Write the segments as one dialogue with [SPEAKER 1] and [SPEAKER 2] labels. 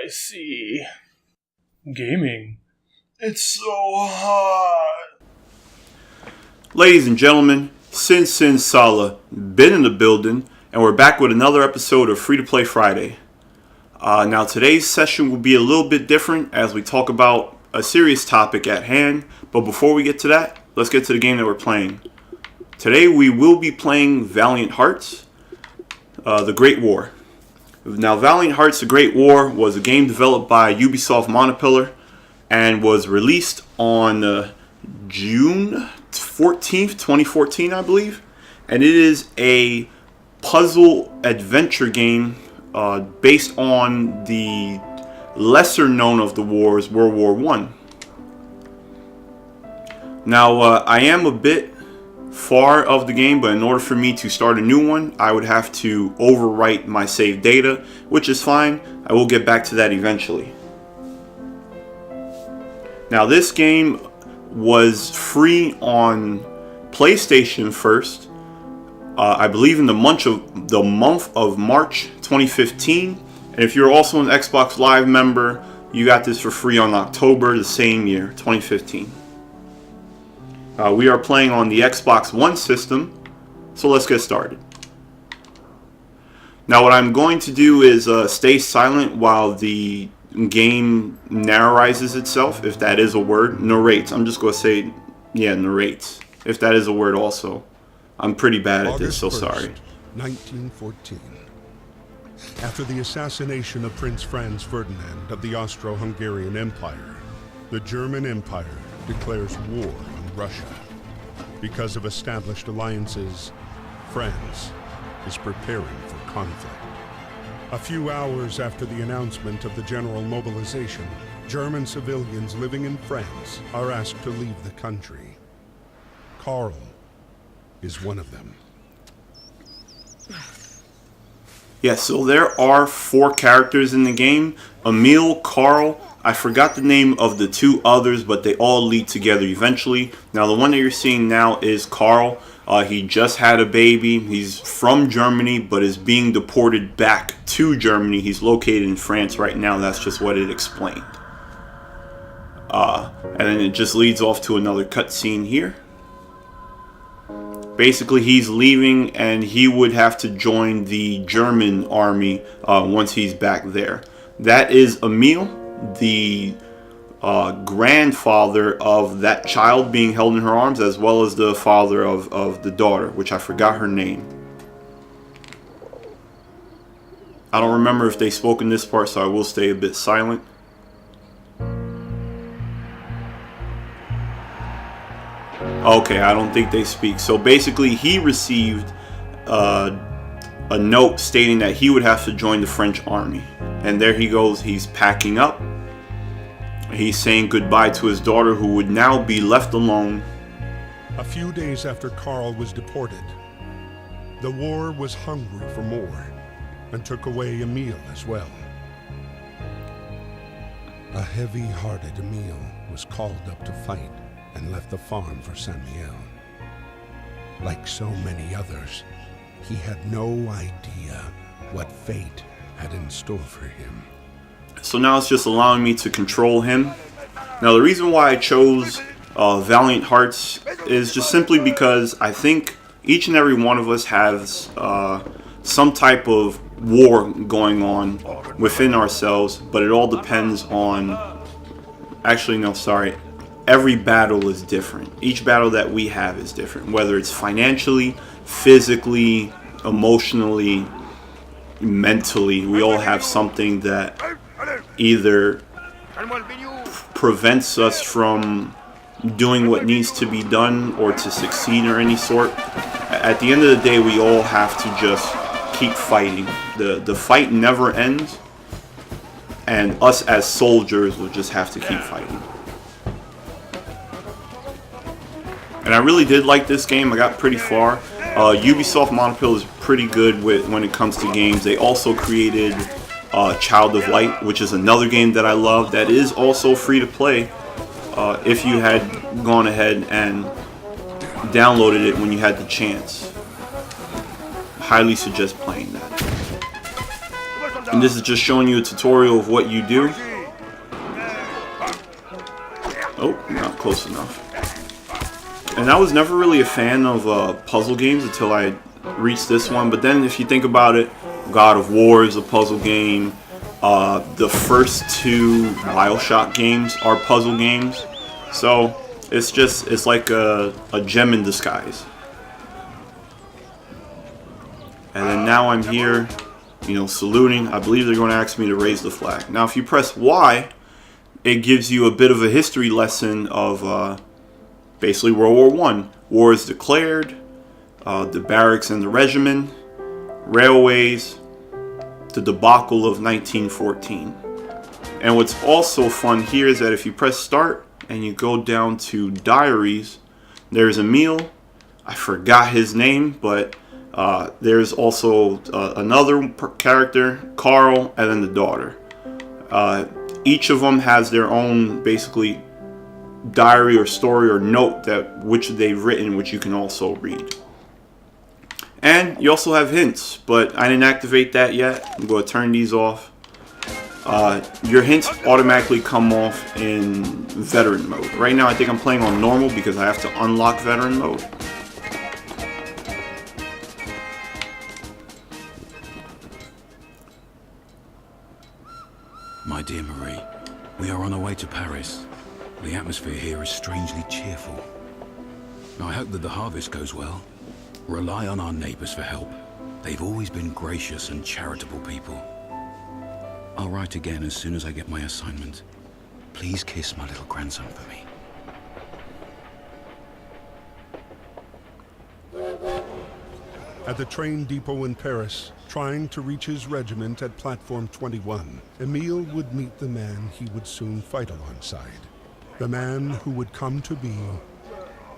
[SPEAKER 1] I see. Gaming. It's so hot.
[SPEAKER 2] Ladies and gentlemen, CinCinsalabin in the building, and we're back with another episode of Free to Play Friday. Now today's session will be a little bit different as we talk about a serious topic at hand, but before we get to that, let's get to the game that we're playing. Today we will be playing Valiant Hearts, The Great War. Now Valiant Hearts, The Great War was a game developed by Ubisoft Montpellier and was released on June 14th, 2014, I believe. And it is a puzzle adventure game based on the lesser known of the wars, World War I. Now, I am a bit far of the game, but in order for me to start a new one, I would have to overwrite my saved data, which is fine. I will get back to that eventually. Now, this game was free on PlayStation first, I believe in the month of March 2015. And if you're also an Xbox Live member, you got this for free on October the same year, 2015. We are playing on the Xbox One system, so let's get started. Now what I'm going to do is stay silent while the game narrates itself, if that is a word. Narrates. I'm just going to say, yeah, narrates. If that is a word also. I'm pretty bad at this, so sorry.
[SPEAKER 3] 1914. After the assassination of Prince Franz Ferdinand of the Austro-Hungarian Empire, the German Empire declares war on Russia. Because of established alliances, France is preparing for conflict. A few hours after the announcement of the general mobilization, German civilians living in France are asked to leave the country. Karl is one of them.
[SPEAKER 2] Yeah, so there are 4 characters in the game. Emil, Karl, I forgot the name of the 2 others, but they all lead together eventually. Now, the one that you're seeing now is Karl. He just had a baby. He's from Germany, but is being deported back to Germany. He's located in France right now. That's just what it explained. And then it just leads off to another cutscene here. Basically, he's leaving, and he would have to join the German army once he's back there. That is Emil, the grandfather of that child being held in her arms, as well as the father of the daughter, which I forgot her name. I don't remember if they spoke in this part, so I will stay a bit silent. Okay, I don't think they speak. So basically, he received a note stating that he would have to join the French army. And there he goes, he's packing up. He's saying goodbye to his daughter, who would now be left alone.
[SPEAKER 3] A few days after Karl was deported, the war was hungry for more and took away Emil as well. A heavy-hearted Emil was called up to fight and left the farm for Samuel. Like so many others, he had no idea what fate had in store for him.
[SPEAKER 2] So now it's just allowing me to control him. Now the reason why I chose Valiant Hearts is just simply because I think each and every one of us has some type of war going on within ourselves, but it all depends on... Actually, no, sorry. Every battle is different. Each battle that we have is different, whether it's financially, physically, emotionally, mentally. We all have something that either prevents us from doing what needs to be done or to succeed or any sort. At the end of the day, we all have to just keep fighting. The fight never ends, and us as soldiers will just have to keep fighting. And I really did like this game. I got pretty far. Ubisoft Montpellier is pretty good when it comes to games. They also created Child of Light, which is another game that I love. That is also free to play if you had gone ahead and downloaded it when you had the chance. Highly suggest playing that. And this is just showing you a tutorial of what you do. Oh, not close enough. And I was never really a fan of puzzle games until I reached this one. But then if you think about it, God of War is a puzzle game. The first 2 BioShock games are puzzle games. So it's like a gem in disguise. And then now I'm here, you know, saluting. I believe they're going to ask me to raise the flag. Now if you press Y, it gives you a bit of a history lesson of basically World War I. War is declared, the barracks and the regiment, railways, the debacle of 1914. And what's also fun here is that if you press start and you go down to diaries, there's Emil. I forgot his name, but there's also another character, Carl, and then the daughter. Each of them has their own basically diary or story or note that which they've written, which you can also read. And you also have hints, but I didn't activate that yet. I'm going to turn these off. Your hints automatically come off in veteran mode. Right now I think I'm playing on normal because I have to unlock veteran mode.
[SPEAKER 4] My dear Marie, we are on our way to Paris. The atmosphere here is strangely cheerful. I hope that the harvest goes well. Rely on our neighbors for help. They've always been gracious and charitable people. I'll write again as soon as I get my assignment. Please kiss my little grandson for me.
[SPEAKER 3] At the train depot in Paris, trying to reach his regiment at Platform 21, Emile would meet the man he would soon fight alongside. The man who would come to be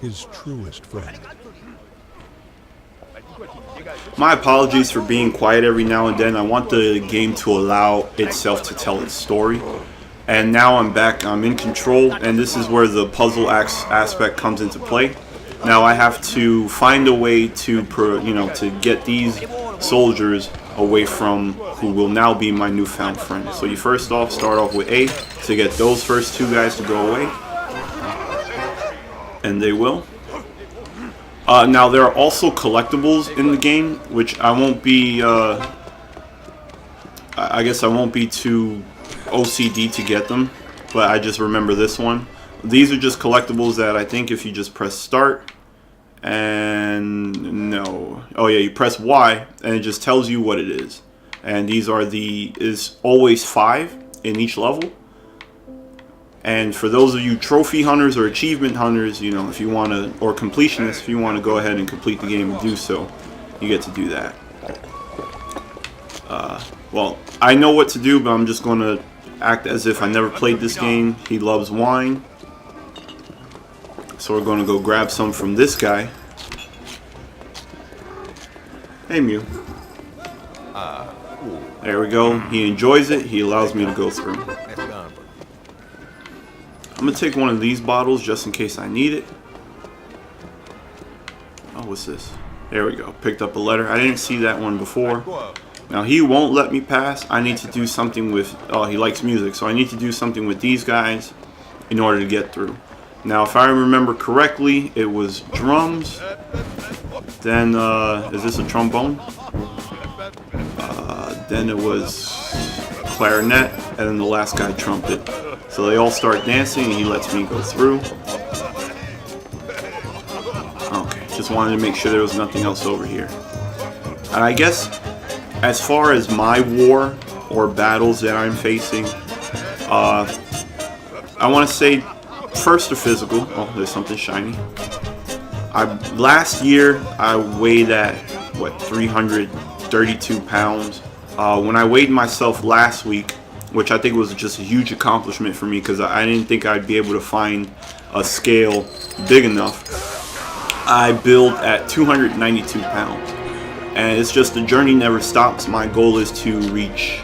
[SPEAKER 3] his truest friend.
[SPEAKER 2] My apologies for being quiet every now and then. I want the game to allow itself to tell its story. And now I'm back, I'm in control, and this is where the puzzle aspect comes into play. Now I have to find a way to, to get these soldiers away from who will now be my newfound friend. So you first off start off with A to get those first 2 guys to go away, and they will. Now there are also collectibles in the game, which I won't be. I guess I won't be too OCD to get them, but I just remember this one. These are just collectibles that I think if you just press start and you press Y and it just tells you what it is. And these are is always 5 in each level. And for those of you trophy hunters or achievement hunters, if you want to, or completionists, if you want to go ahead and complete the game and do so, you get to do that. Well, I know what to do, but I'm just going to act as if I never played this game. He loves wine. So we're going to go grab some from this guy. Hey, Mew. There we go. He enjoys it. He allows me to go through. I'm going to take one of these bottles just in case I need it. Oh, what's this? There we go. Picked up a letter. I didn't see that one before. Now, he won't let me pass. I need to do something with... Oh, he likes music. So I need to do something with these guys in order to get through. Now, if I remember correctly, it was drums. Then, is this a trombone? Then it was clarinet. And then the last guy, trumpet. So they all start dancing and he lets me go through. Okay, just wanted to make sure there was nothing else over here. And I guess, as far as my war or battles that I'm facing, I want to say first the physical. Oh, there's something shiny. Last year I weighed at 332 pounds. When I weighed myself last week, which I think was just a huge accomplishment for me because I didn't think I'd be able to find a scale big enough, I build at 292 pounds. And it's just the journey never stops. My goal is to reach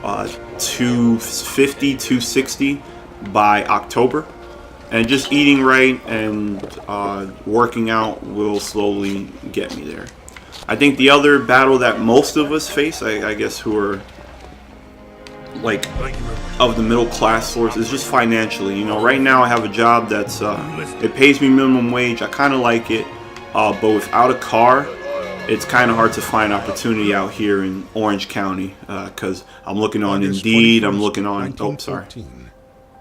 [SPEAKER 2] 250, 260 by October. And just eating right and working out will slowly get me there. I think the other battle that most of us face, I guess who are like of the middle class source is just financially. You know, right now I have a job that's it pays me minimum wage. I kind of like it, but without a car, it's kind of hard to find opportunity out here in Orange County, because I'm looking on Indeed, I'm looking on, oh, sorry.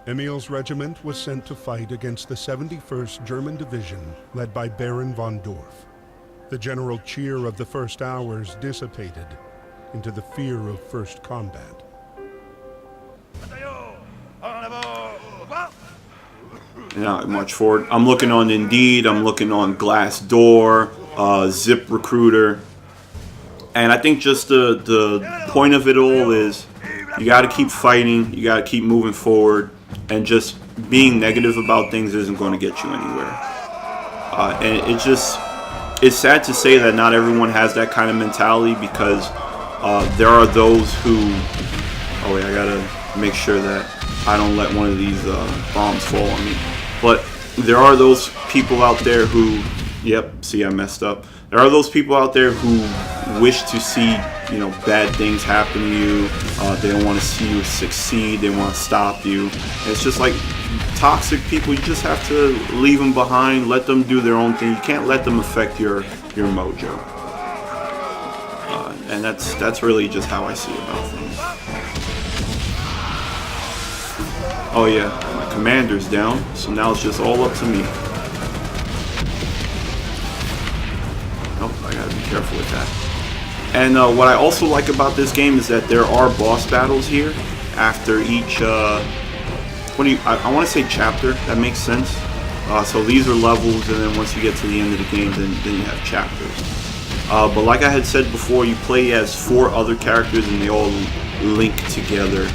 [SPEAKER 3] Emil's regiment was sent to fight against the 71st German Division led by Baron von Dorf. The general cheer of the first hours dissipated into the fear of first combat.
[SPEAKER 2] Not much forward. I'm looking on Indeed, I'm looking on Glassdoor, ZipRecruiter, and I think just the point of it all is you got to keep fighting, you got to keep moving forward, and just being negative about things isn't going to get you anywhere. And it's sad to say that not everyone has that kind of mentality, because there are those who, oh wait, I gotta make sure that I don't let one of these bombs fall on me. But there are those people out there who, yep, see, I messed up. There are those people out there who wish to see, you know, bad things happen to you. They don't want to see you succeed. They want to stop you. And it's just like toxic people. You just have to leave them behind. Let them do their own thing. You can't let them affect your mojo. And that's really just how I see about things. Oh yeah, my commander's down, so now it's just all up to me. Oh, I gotta be careful with that. And what I also like about this game is that there are boss battles here after each, I want to say chapter, that makes sense. So these are levels, and then once you get to the end of the game, then you have chapters. But like I had said before, you play as 4 other characters and they all link together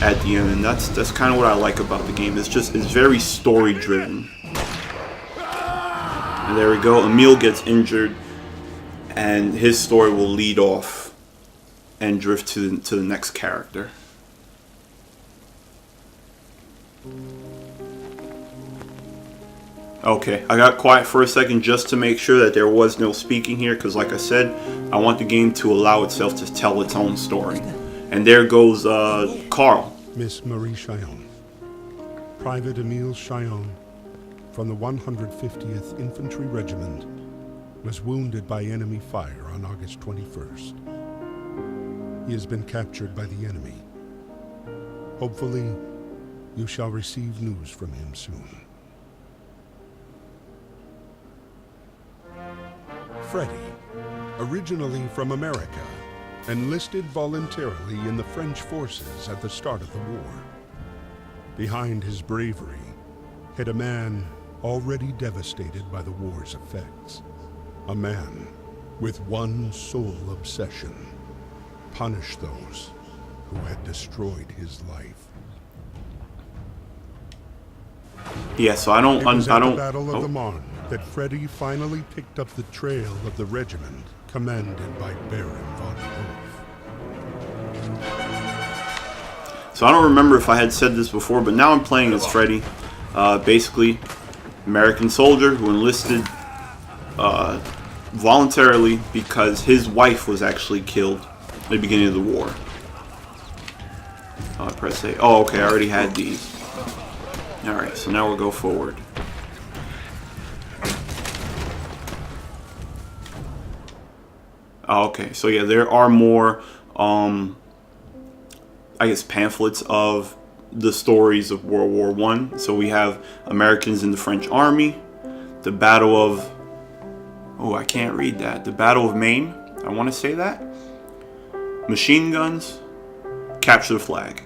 [SPEAKER 2] at the end, and that's kind of what I like about the game. It's very story driven. And there we go, Emil gets injured, and his story will lead off and drift to the next character. Okay, I got quiet for a second just to make sure that there was no speaking here, because like I said, I want the game to allow itself to tell its own story. And there goes Carl.
[SPEAKER 3] Miss Marie Chillon. Private Emile Chillon from the 150th Infantry Regiment was wounded by enemy fire on August 21st. He has been captured by the enemy. Hopefully, you shall receive news from him soon. Freddy, originally from America, enlisted voluntarily in the French forces at the start of the war. Behind his bravery hid a man already devastated by the war's effects. A man with one sole obsession: punish those who had destroyed his life.
[SPEAKER 2] Yeah, so I don't.
[SPEAKER 3] It was at the Battle of the Marne that Freddy finally picked up the trail of the regiment commanded by Baron von Dorf.
[SPEAKER 2] So I don't remember if I had said this before, but now I'm playing as Freddy. Basically, American soldier who enlisted voluntarily because his wife was actually killed at the beginning of the war. Press A. Oh, okay, I already had these. Alright, so now we'll go forward. Okay, so yeah, there are more, I guess, pamphlets of the stories of World War I. So we have Americans in the French Army, the Battle of, oh, I can't read that, the Battle of Maine, I want to say that, machine guns, capture the flag.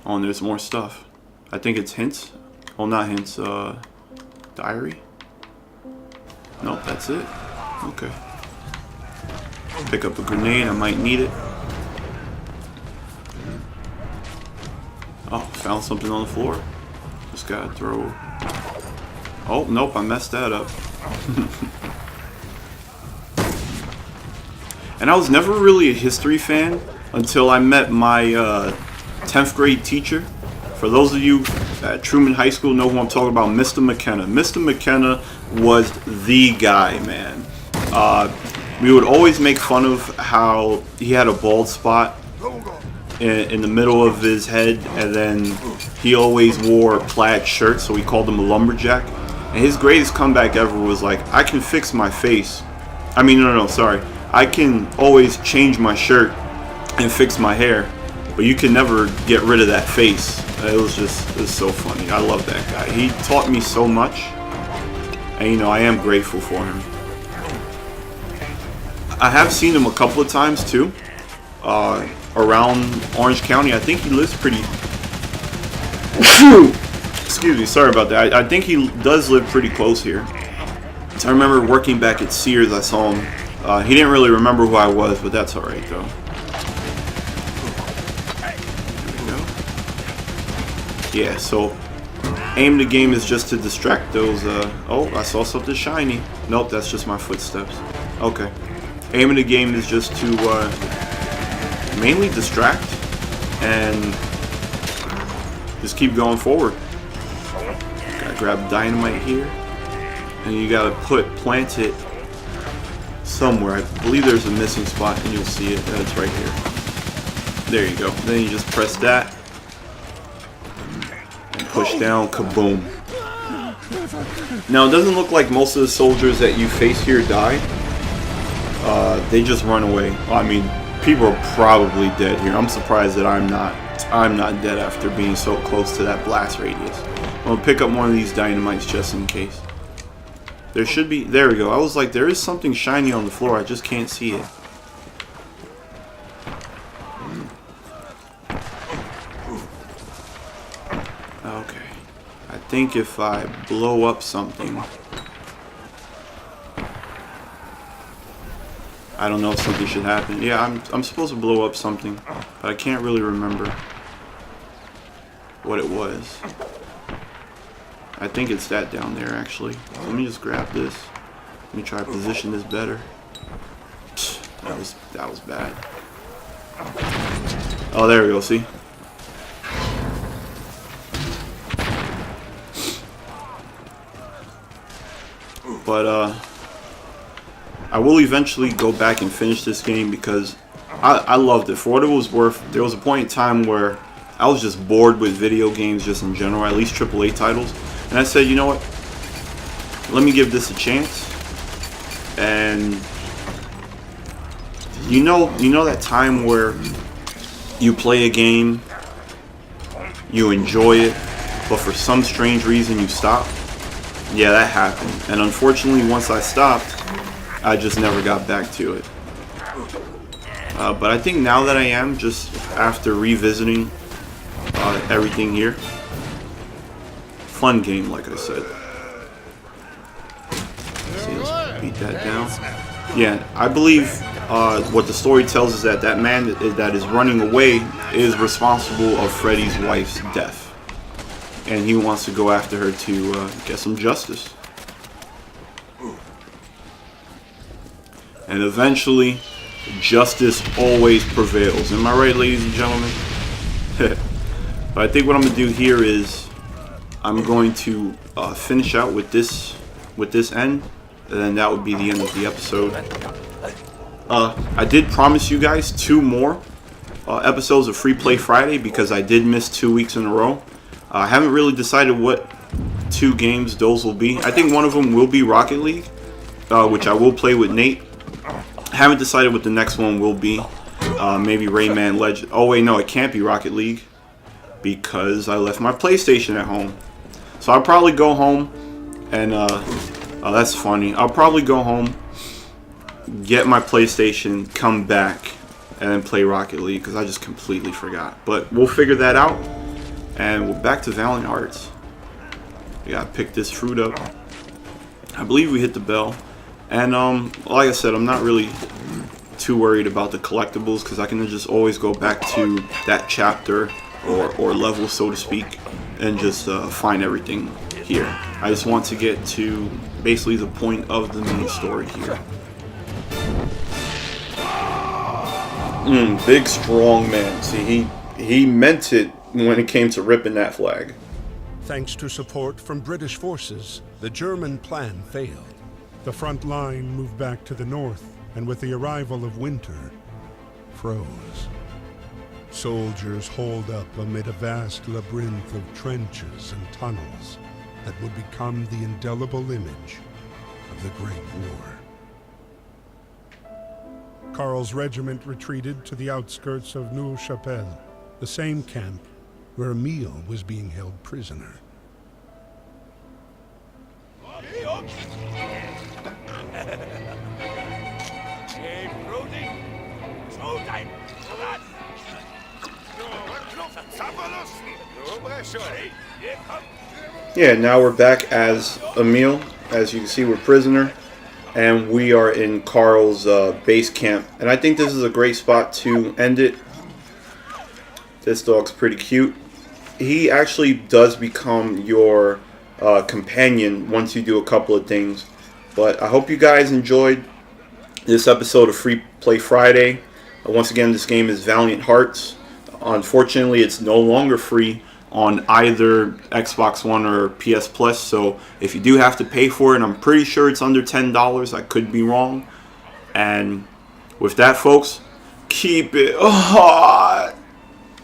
[SPEAKER 2] Oh, and there's more stuff. I think it's hints. Well, not hints, diary? Nope, that's it. Okay. Pick up a grenade, I might need it. Oh, found something on the floor. Just gotta throw... Oh, nope, I messed that up. And I was never really a history fan until I met my 10th grade teacher. For those of you at Truman High School know who I'm talking about, Mr. McKenna. Mr. McKenna was the guy, man. we would always make fun of how he had a bald spot in the middle of his head, and then he always wore a plaid shirt, so we called him a lumberjack. And his greatest comeback ever was like, I can fix my face. I mean, no, sorry. I can always change my shirt and fix my hair, but you can never get rid of that face. It was so funny. I love that guy. He taught me so much, and you know, I am grateful for him. I have seen him a couple of times too, around Orange County. I think he lives pretty... Excuse me, sorry about that. I think he does live pretty close here. I remember working back at Sears, I saw him. He didn't really remember who I was, but that's alright though. Yeah, so aim the game is just to distract those. Oh, I saw something shiny. Nope, that's just my footsteps. Okay. Aim of the game is just to mainly distract and just keep going forward. Gotta grab dynamite here, and you gotta plant it somewhere. I believe there's a missing spot, and you'll see it. That's right here. There you go. Then you just press that. Push down, kaboom. Now it doesn't look like most of the soldiers that you face here die. They just run away. I mean, people are probably dead here. I'm surprised that I'm not dead after being so close to that blast radius. I'm gonna pick up one of these dynamites just in case. There should be. There we go. I was like, there is something shiny on the floor. I just can't see it. Okay, I think if I blow up something, I don't know if something should happen. Yeah, I'm supposed to blow up something, but I can't really remember what it was. I think it's that down there actually. So let me just grab this. Let me try to position this better. That was bad. Oh, there we go. See. But I will eventually go back and finish this game because I loved it. For what it was worth, there was a point in time where I was just bored with video games just in general, at least AAA titles. And I said, you know what? Let me give this a chance. And you know that time where you play a game, you enjoy it, but for some strange reason you stop? Yeah, that happened. And unfortunately, once I stopped, I just never got back to it. But I think now that I am, just after revisiting everything here, fun game, like I said. See, let's beat that down. Yeah, I believe what the story tells us that man that is running away is responsible of Freddy's wife's death. And he wants to go after her to get some justice. And eventually, justice always prevails. Am I right, ladies and gentlemen? But I think what I'm going to do here is I'm going to finish out with this end, and then that would be the end of the episode. I did promise you guys 2 more episodes of Free Play Friday because I did miss 2 weeks in a row. I haven't really decided what 2 games those will be. I think one of them will be Rocket League, which I will play with Nate. I haven't decided what the next one will be. Maybe Rayman Legend. Oh wait, no, it can't be Rocket League because I left my PlayStation at home. So I'll probably go home and oh, that's funny. I'll probably go home, get my PlayStation, come back, and then play Rocket League because I just completely forgot. But we'll figure that out. And we're back to Valiant Hearts. We gotta pick this fruit up. I believe we hit the bell. And like I said, I'm not really too worried about the collectibles because I can just always go back to that chapter or level, so to speak, and just find everything here. I just want to get to basically the point of the main story here. Big strong man. See, he meant it when it came to ripping that flag.
[SPEAKER 3] Thanks to support from British forces, the German plan failed. The front line moved back to the north, and with the arrival of winter, froze. Soldiers holed up amid a vast labyrinth of trenches and tunnels that would become the indelible image of the Great War. Karl's regiment retreated to the outskirts of Neuve-Chapelle, the same camp where Emil was being held prisoner.
[SPEAKER 2] Yeah, now we're back as Emil. As you can see, we're prisoner, and we are in Karl's base camp. And I think this is a great spot to end it. This dog's pretty cute. He actually does become your companion once you do a couple of things. But I hope you guys enjoyed this episode of Free Play Friday. Once again, this game is Valiant Hearts. Unfortunately, it's no longer free on either Xbox One or PS Plus. So if you do have to pay for it, I'm pretty sure it's under $10. I could be wrong. And with that, folks, keep it hot.